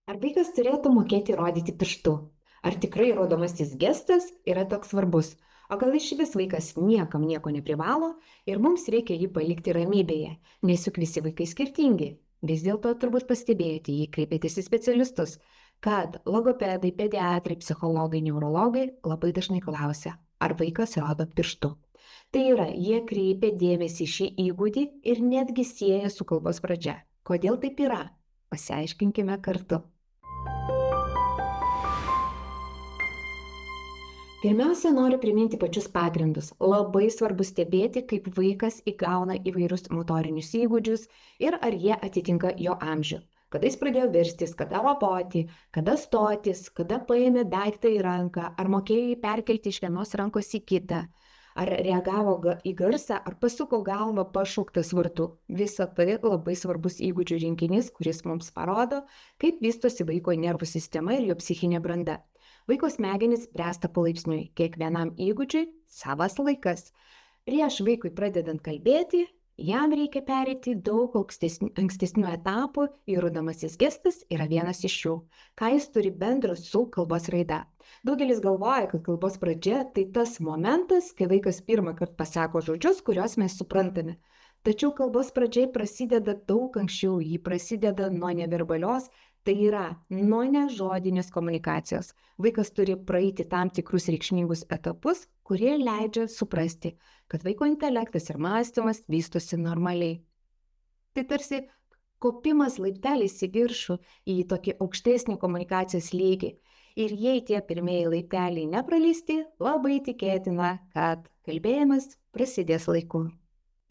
Ar vaikas turėtų mokėti rodyti pirštu? Ar tikrai rodomasis gestas yra toks svarbus? O gal iš vis vaikas niekam nieko neprivalo ir mums reikia jį palikti ramybėje, nes juk visi vaikai skirtingi. Vis dėlto turbūt pastebėjote, jei kreipėtės į specialistus, kad logopedai, pediatrai, psichologai, neurologai labai dažnai klausia, ar vaikas rodo pirštu. Tai yra, jie kreipia dėmesį į šį įgūdį ir netgi sieja su kalbos pradžia. Kodėl taip yra? Pasiaiškinkime kartu. Pirmiausia, noriu priminti pačius pagrindus. Labai svarbu stebėti, kaip vaikas įgauna įvairius motorinius įgūdžius ir ar jie atitinka jo amžių. Kada jis pradėjo verstis, kada ropoti, kada stotis, kada paėmė daiktą į ranką, ar mokėjo jį perkelti iš vienos rankos į kitą, ar reagavo į garsą, ar pasuko galvą pašauktas vardu. Visa tai labai svarbus įgūdžių rinkinys, kuris mums parodo, kaip vystosi vaiko nervų sistema ir jo psichinė branda. Vaiko smegenys bręsta palaipsniui, kiekvienam įgūdžiui savas laikas. Prieš vaikui pradedant kalbėti, jam reikia pereiti daug ankstesnių etapų ir rodomasis gestas yra vienas iš jų. Ką jis turi bendro su kalbos raida? Daugelis galvoja, kad kalbos pradžia tai tas momentas, kai vaikas pirmą kartą pasako žodžius, kuriuos mes suprantame. Tačiau kalbos pradžiai prasideda daug anksčiau, ji prasideda nuo neverbalios, tai yra nuo nežodinės komunikacijos. Vaikas turi praeiti tam tikrus reikšmingus etapus, kurie leidžia suprasti, kad vaiko intelektas ir mąstymas vystosi normaliai. Tai tarsi kopimas laipteliais į viršų, į tokį aukštesnį komunikacijos lygį. Ir jei tie pirmieji laipteliai nepraleisti, labai tikėtina, kad kalbėjimas prasidės laiku.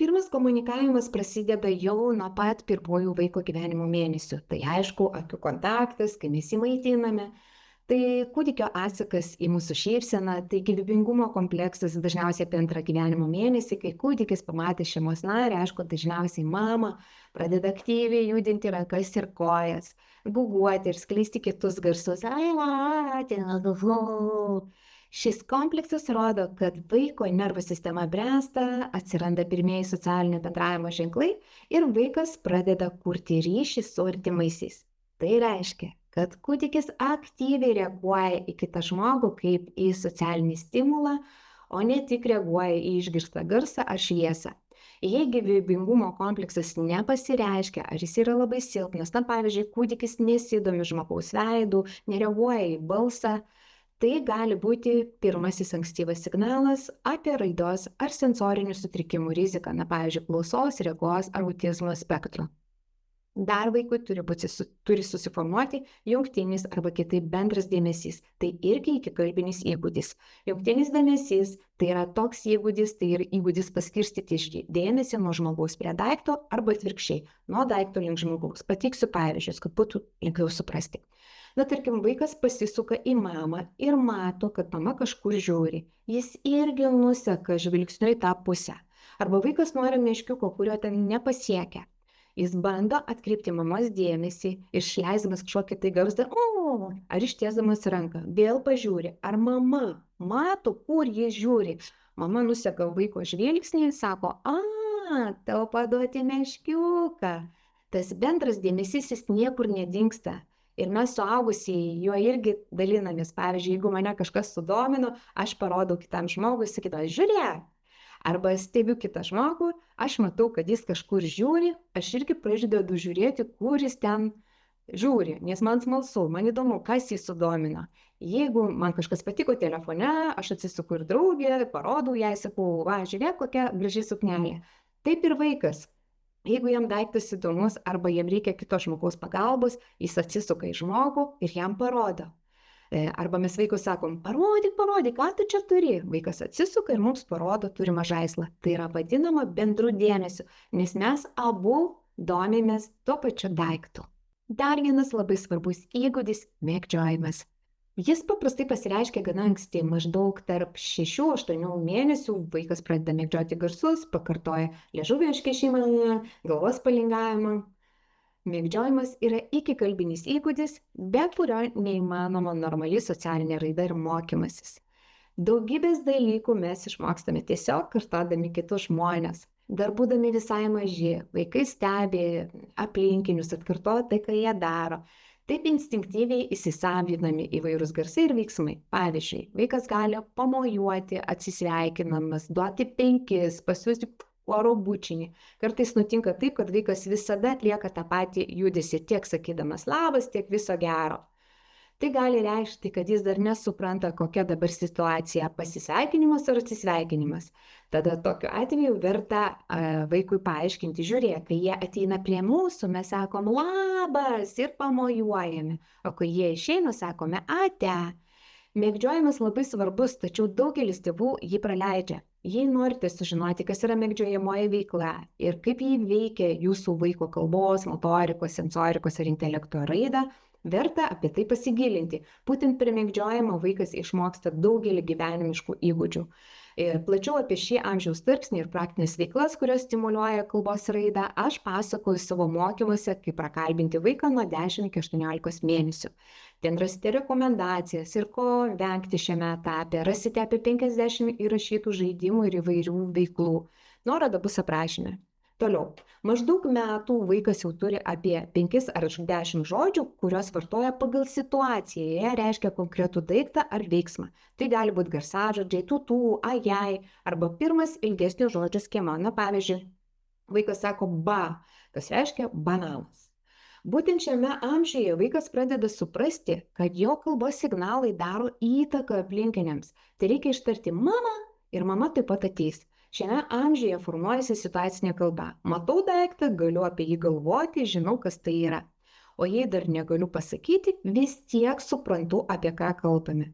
Pirmas komunikavimas prasideda jau nuo pat pirmųjų vaiko gyvenimo mėnesių. Tai aišku, akių kontaktas, kai mes jį maitiname. Tai kūdikio atsakas į mūsų šypseną, tai gyvybingumo kompleksas dažniausiai apie antrą gyvenimo mėnesį, kai kūdikis pamatė šeimos narį, aišku, dažniausiai mamą, pradeda aktyviai judinti rankas ir kojas, guguoti ir skleisti kitus garsus. Šis kompleksas rodo, kad vaiko nervų sistema bręsta, atsiranda pirmieji socialinio bendravimo ženklai ir vaikas pradeda kurti ryšį su artimaisiais. Tai reiškia, kad kūdikis aktyviai reaguoja į kitą žmogų kaip į socialinį stimulą, o ne tik reaguoja į išgirstą garsą ar šviesą. Jei gyvybingumo kompleksas nepasireiškia, ar jis yra labai silpnas, pavyzdžiui, kūdikis nesidomi žmogaus veidų, nereaguoja į balsą, tai gali būti pirmasis ankstyvas signalas apie raidos ar sensorinių sutrikimų riziką, pavyzdžiui, klausos, regos ar autizmo spektro. Dar vaikui turi susiformuoti jungtinis arba kitaip bendras dėmesys. Tai irgi ikikalbinis įgūdis. Jungtinis dėmesys tai yra toks įgūdis, tai yra įgūdis paskirstyti dėmesį nuo žmogaus prie daikto arba atvirkščiai, nuo daikto link žmogaus. Pateiksiu pavyzdžius, kad būtų lengviau suprasti. Tarkim, vaikas pasisuka į mamą ir mato, kad mama kažkur žiūri. Jis irgi nuseka žvilgsniu į tą pusę. Arba vaikas nori meškiuko, kurio ten nepasiekia. Jis bando atkreipti mamos dėmesį, išleisdamas kažkokį tai garsą, ar ištiesdamas ranką. Vėl pažiūri, ar mama mato, kur jis žiūri. Mama nuseka vaiko žvilgsnį ir sako, tau paduoti meškiuką. Tas bendras dėmesys jis niekur nedingsta. Ir mes suaugusieji juo irgi dalinamės. Pavyzdžiui, jeigu mane kažkas sudomino, aš parodau kitam žmogui, sakydama, žiūrėk. Arba stebiu kitą žmogų, aš matau, kad jis kažkur žiūri, aš irgi pradedu žiūrėti, kur jis ten žiūri, nes man smalsu, man įdomu, kas jį sudomino. Jeigu man kažkas patiko telefone, aš atsisuku ir draugė, parodau jai, sakau, žiūrėk, kokia graži suknelė. Taip ir vaikas. Jeigu jam daiktas įdomus arba jam reikia kito žmogaus pagalbos, jis atsisuka į žmogų ir jam parodo. Arba mes vaikui sakom, parodyk, ką tu čia turi. Vaikas atsisuka ir mums parodo turimą žaislą. Tai yra vadinama bendru dėmesiu, nes mes abu domimės tuo pačiu daiktu. Dar vienas labai svarbus įgūdis – mėgdžiojimas. Jis paprastai pasireiškia gana anksti, maždaug tarp 6-8 mėnesių vaikas pradeda mėgdžioti garsus, pakartoja liežuvio iškišimą, galvos palingavimą. Mėgdžiojimas yra ikikalbinis įgūdis, be kurio neįmanoma normali socialinė raida ir mokymasis. Daugybės dalykų mes išmokstame tiesiog kartodami kitus žmones. Dar būdami visai maži, vaikai stebi aplinkinius, atkartoja tai, ką jie daro. Taip instinktyviai įsisavinami įvairūs garsai ir veiksmai. Pavyzdžiui, vaikas gali pamojuoti atsisveikinamas, duoti 5, pasiūsti oro bučinį. Kartais nutinka taip, kad vaikas visada atlieka tą patį judesį, tiek sakydamas labas, tiek viso gero. Tai gali reikšti, kad jis dar nesupranta, kokia dabar situacija - pasisveikinimas ar atsisveikinimas. Tada tokiu atveju verta vaikui paaiškinti, žiūrėk, kai jie ateina prie mūsų, mes sakom labas ir pamojuojame, o kai jie išeina, sakome ate. Mėgdžiojimas labai svarbus, tačiau daugelis tėvų jį praleidžia. Jei norite sužinoti, kas yra mėgdžiojamoji veikla ir kaip ji veikia jūsų vaiko kalbos, motorikos, sensorikos ir intelekto raidą, verta apie tai pasigilinti. Būtent per mėgdžiojimą vaikas išmoksta daugelį gyvenimiškų įgūdžių. Plačiau apie šį amžiaus tarpsnį ir praktinės veiklas, kurios stimuliuoja kalbos raidą, aš pasakoju savo mokymuose, kaip prakalbinti vaiką nuo 10 iki 18 mėnesių. Ten rasite rekomendacijas ir ko vengti šiame etape. Rasite apie 50 įrašytų žaidimų ir įvairių veiklų. Nuoroda bus aprašyme. Toliau. Maždaug metų vaikas jau turi apie 5 ar 10 žodžių, kuriuos vartoja pagal situaciją. Jie reiškia konkretų daiktą ar veiksmą. Tai gali būti garsažodžiai, tutų, ajai arba pirmas ilgesnio žodžio skema. Na, pavyzdžiui, vaikas sako ba, kas reiškia bananas. Būtent šiame amžiuje vaikas pradeda suprasti, kad jo kalbos signalai daro įtaką aplinkiniams. Tai reikia ištarti mama ir mama taip pat ateis. Šiame amžiuje formuojasi situacinė kalba. Matau daiktą, galiu apie jį galvoti, žinau, kas tai yra. O jei dar negaliu pasakyti, vis tiek suprantu, apie ką kalbame.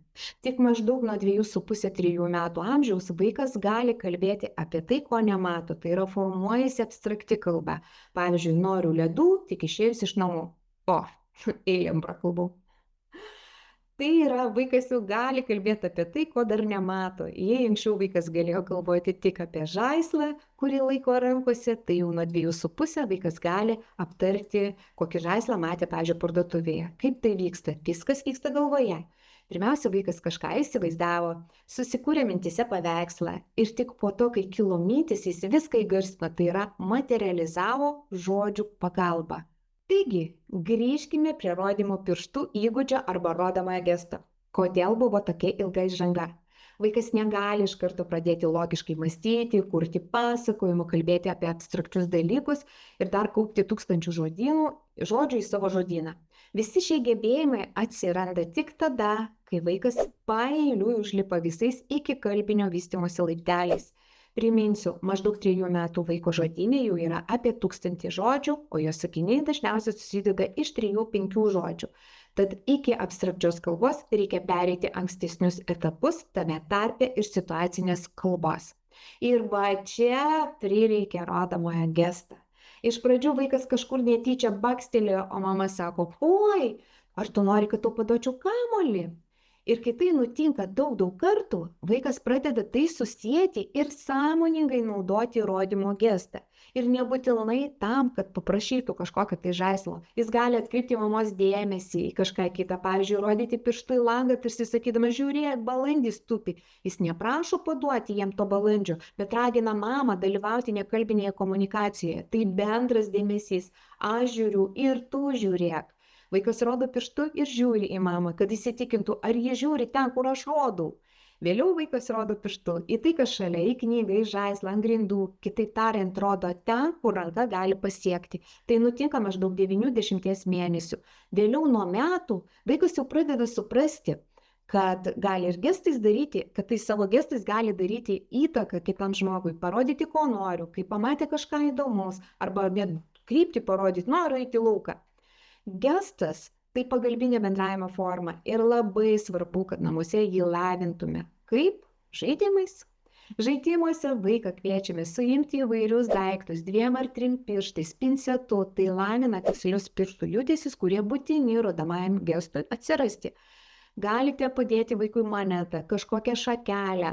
Tik maždaug nuo 2,5–3 metų amžiaus vaikas gali kalbėti apie tai, ko nemato. Tai yra formuojasi abstrakti kalba. Pavyzdžiui, noriu ledų, tik išėjus iš namų. O, eilėm prakalbau. Tai yra, vaikas jau gali kalbėti apie tai, ko dar nemato. Jei anksčiau vaikas galėjo galvoti tik apie žaislą, kurį laiko rankose, tai jau nuo 2,5 vaikas gali aptarti, kokį žaislą matė, pavyzdžiui, parduotuvėje. Kaip tai vyksta? Viskas vyksta galvoje. Pirmiausia, vaikas kažką įsivaizdavo, susikūrė mintise paveikslą ir tik po to, kai kilo mintis, jis viską įgarsino, tai yra materializavo žodžių pagalba. Taigi, grįžkime prie rodymo pirštų įgūdžio arba rodomąją gestą. Kodėl buvo tokia ilga įžanga? Vaikas negali iš karto pradėti logiškai mąstyti, kurti pasakojimų, kalbėti apie abstrakčius dalykus ir dar kaupti 1000 žodžių į savo žodyną. Visi šie gebėjimai atsiranda tik tada, kai vaikas paeiliui užlipa visais iki kalbinio vystymosi laipteliais. Priminsiu, maždaug 3 metų vaiko žodyne jau yra apie 1000 žodžių, o jo sakiniai dažniausiai susideda iš 3–5 žodžių. Tad iki abstrakčios kalbos reikia pereiti ankstesnius etapus, tame tarpe ir situacinės kalbos. Ir va čia prireikia rodomąją gestą. Iš pradžių vaikas kažkur netyčia bakstelėjo, o mama sako, oi, ar tu nori, kad tau paduočiau kamuolį? Ir kai tai nutinka daug kartų, vaikas pradeda tai susieti ir sąmoningai naudoti rodymo gestą. Ir nebūtinai tam, kad paprašytų kažkokio tai žaislo. Jis gali atkreipti mamos dėmesį į kažką kitą, pavyzdžiui, rodyti pirštu į langą, tarsi sakydama, žiūrėk, balandis tupi. Jis neprašo paduoti jam to balandžio, bet ragina mamą dalyvauti nekalbinėje komunikacijoje. Tai bendras dėmesys. Aš žiūriu ir tu žiūrėk. Vaikas rodo pirštu ir žiūri į mamą, kad įsitikintų, ar jie žiūri ten, kur aš rodau. Vėliau vaikas rodo pirštu į tai, kas šalia, į knygą, į žaislą, ant grindų, kitaip tariant, rodo ten, kur ranka gali pasiekti. Tai nutinka maždaug 9–10 mėnesių. Vėliau nuo metų vaikas jau pradeda suprasti, kad gali ir gestais daryti, kad tai savo gestais gali daryti įtaką kitam žmogui, parodyti, ko noriu, kai pamatė kažką įdomus, arba net kryptį parodyti, noriu eiti į lauką. Gestas tai pagalbinė bendravimo forma ir labai svarbu, kad namuose jį lavintume. Kaip? Žaidimais. Žaidimuose vaiką kviečiame suimti įvairius daiktus 2 ar 3 pirštais, pincetu, tai lavina tikslius pirštų judesius, kurie būtini rodomajam gestui atsirasti. Galite padėti vaikui monetą, kažkokią šakelę,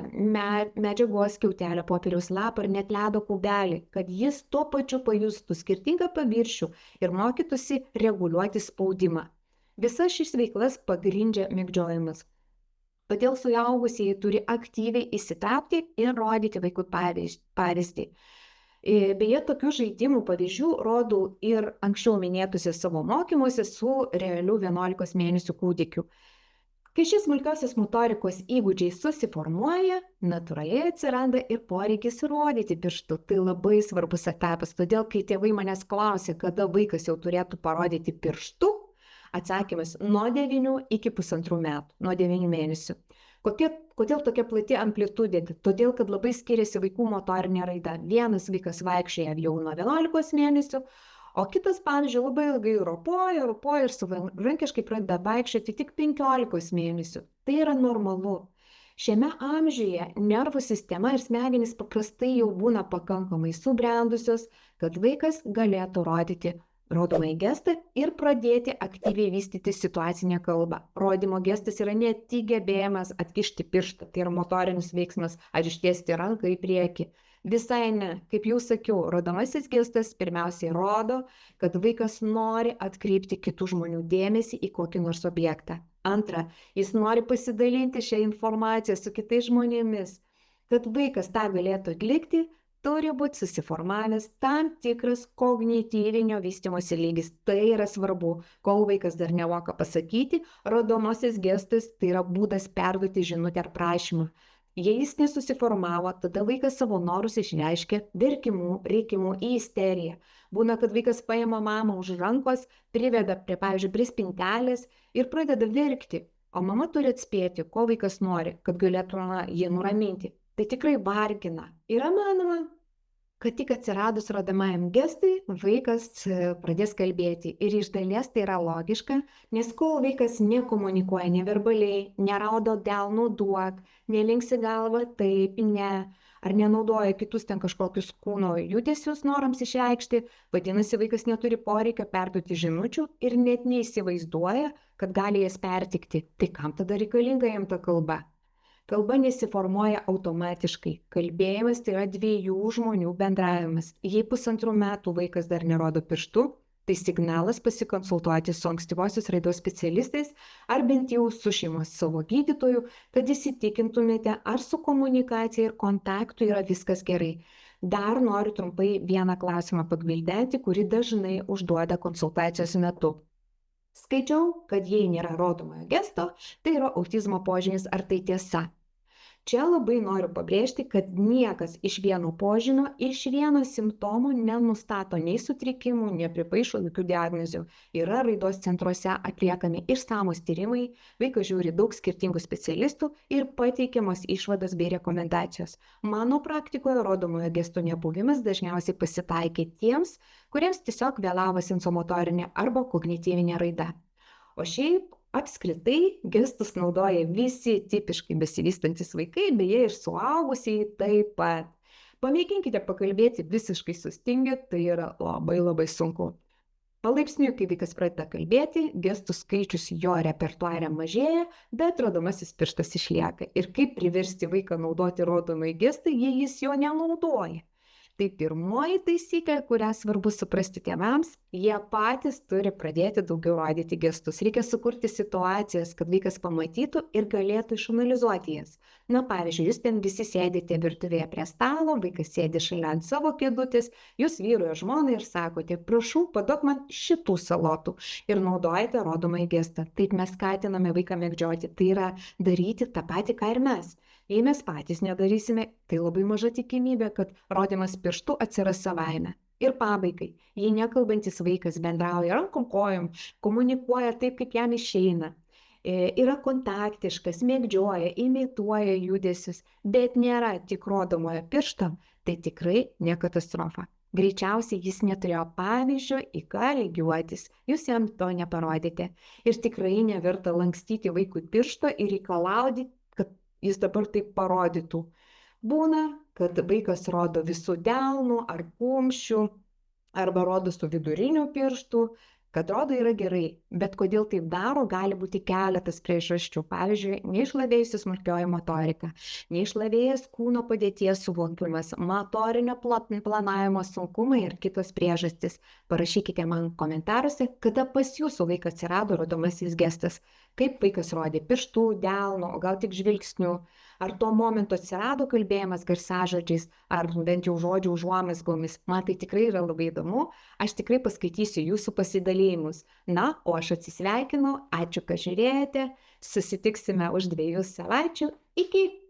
medžiagos skiautelę, popieriaus lapą ar net ledo kubelį, kad jis tuo pačiu pajustų skirtingą paviršių ir mokytųsi reguliuoti spaudimą. Visas šis veiklas pagrindžia mėgdžiojimas. Todėl suaugusieji turi aktyviai įsitraukti ir rodyti vaikui pavyzdį. Beje, tokių žaidimų pavyzdžių rodau ir anksčiau minėtuose savo mokymuose su realiu 11 mėnesių kūdikiu. Kai šis smulkiosios motorikos įgūdžiai susiformuoja, natūraliai atsiranda ir poreikis rodyti pirštu. Tai labai svarbus etapas, todėl kai tėvai manęs klausia, kada vaikas jau turėtų parodyti pirštu, atsakymas nuo 9 iki 1,5 metų, nuo 9 mėnesių. Kodėl tokia plati amplitudė? Todėl, kad labai skiriasi vaikų motorinė raida. Vienas vaikas vaikščioja jau nuo 11 mėnesių, o kitas, pavyzdžiui, labai ilgai ropoja ir savarankiškai pradeda vaikščioti tik 15 mėnesių. Tai yra normalu. Šiame amžiuje nervų sistema ir smegenys paprastai jau būna pakankamai subrendusios, kad vaikas galėtų rodyti rodomąjį gestą ir pradėti aktyviai vystyti situacinę kalbą. Rodymo gestas yra ne tik gebėjimas atkišti pirštą, tai yra motorinis veiksmas ar ištiesti ranką į priekį. Visai ne. Kaip jau sakiau, rodomasis gestas pirmiausiai rodo, kad vaikas nori atkreipti kitų žmonių dėmesį į kokį nors objektą. Antra, jis nori pasidalinti šią informaciją su kitais žmonėmis. Kad vaikas tą galėtų atlikti, turi būti susiformavęs tam tikras kognityvinio vystymosi lygis. Tai yra svarbu. Kol vaikas dar nemoka pasakyti, rodomasis gestas tai yra būdas perduoti žinutę ar prašymą. Jei jis nesusiformavo, tada vaikas savo norus išreiškia verkimu, rėkimu į isteriją. Būna, kad vaikas paima mamą už rankos, priveda prie spintelės ir pradeda verkti, o mama turi atspėti, ko vaikas nori, kad galėtų jį nuraminti. Tai tikrai vargina. Yra manoma, kad tik atsiradus rodomajam gestui, vaikas pradės kalbėti. Ir iš dalies tai yra logiška, nes kol vaikas nekomunikuoja neverbaliai, neraudo delnų duok, nelinksi galvą taip, ne, ar nenaudoja kitus ten kažkokius kūno judesius norams išreikšti, vadinasi, vaikas neturi poreikio perduoti žinučių ir net neįsivaizduoja, kad gali jas pertikti. Tai kam tada reikalinga jam ta kalba? Kalba nesiformuoja automatiškai. Kalbėjimas tai yra 2 žmonių bendravimas. Jei 1,5 metų vaikas dar nerodo pirštu, tai signalas pasikonsultuoti su ankstyvosios raidos specialistais ar bent jau su šeimos savo gydytoju, kad įsitikintumėte, ar su komunikacija ir kontaktu yra viskas gerai. Dar noriu trumpai vieną klausimą pagvildenti, kurį dažnai užduoda konsultacijos metu. Skaičiau, kad jei nėra rodomojo gesto, tai yra autizmo požymis, ar tai tiesa? Čia labai noriu pabrėžti, kad niekas iš vieno požymio, iš vieno simptomo nenustato nei sutrikimų, nepripaišo jokių diagnozių. Yra raidos centruose atliekami išsamūs tyrimai, vaikas žiūri daug skirtingų specialistų ir pateikiamos išvados bei rekomendacijos. Mano praktikoje rodomojo gesto nebuvimas dažniausiai pasitaikė tiems, kuriems tiesiog vėlavo sensomotorinė arba kognityvinė raida. O šiaip apskritai gestus naudoja visi tipiškai besivystantis vaikai, beje ir suaugusieji taip pat. Pamėginkite pakalbėti visiškai sustingę, tai yra labai sunku. Palaipsniui, kai vaikas pradeda kalbėti, gestų skaičius jo repertuare mažėja, bet rodomasis pirštas išlieka. Ir kaip priversti vaiką naudoti rodomąjį gestą, jei jis jo nenaudoja? Tai pirmoji taisyklė, kurią svarbu suprasti tėvams, jie patys turi pradėti daugiau rodyti gestus. Reikia sukurti situacijas, kad vaikas pamatytų ir galėtų išanalizuoti jas. Na, pavyzdžiui, jūs ten visi sėdite virtuvėje prie stalo, vaikas sėdi šalia ant savo kėdutės, jūs vyrui ar žmonai ir sakote, prašau, paduok man šitų salotų ir naudojate rodomąjį gestą. Taip mes skatiname vaiką mėgdžioti, tai yra daryti tą patį, ką ir mes. Jei mes patys nedarysime, tai labai maža tikimybė, kad rodymas pirštu atsiras savaime. Ir pabaigai, jei nekalbantis vaikas bendrauja rankom kojom, komunikuoja taip, kaip jam išeina, yra kontaktiškas, mėgdžioja, imituoja judesius, bet nėra tik rodomojo piršto, tai tikrai ne katastrofa. Greičiausiai jis neturėjo pavyzdžio, į ką lygiuotis, jūs jam to neparodėte. Ir tikrai neverta lankstyti vaikui piršto ir reikalauti, kad jis dabar taip parodytų. Būna, kad vaikas rodo visų delnų ar kumščių, arba rodo su viduriniu pirštu, kad rodo yra gerai, bet kodėl taip daro, gali būti keletas priežasčių. Pavyzdžiui, neišlavėjusi smulkioji motorika, neišlavėjęs kūno padėties suvokimas, motorinio planavimo sunkumai ir kitos priežastys. Parašykite man komentaruose, kada pas jūsų vaiką atsirado rodomasis gestas. Kaip vaikas rodė pirštų, delno, o gal tik žvilgsniu. Ar tuo momentu atsirado kalbėjimas garsažodžiais, ar bent jau žodžių užuomazgomis. Man tai tikrai yra labai įdomu. Aš tikrai paskaitysiu jūsų pasidalėjimus. Na, o aš atsisveikinu. Ačiū, kad žiūrėjote. Susitiksime už 2 savaičių. Iki!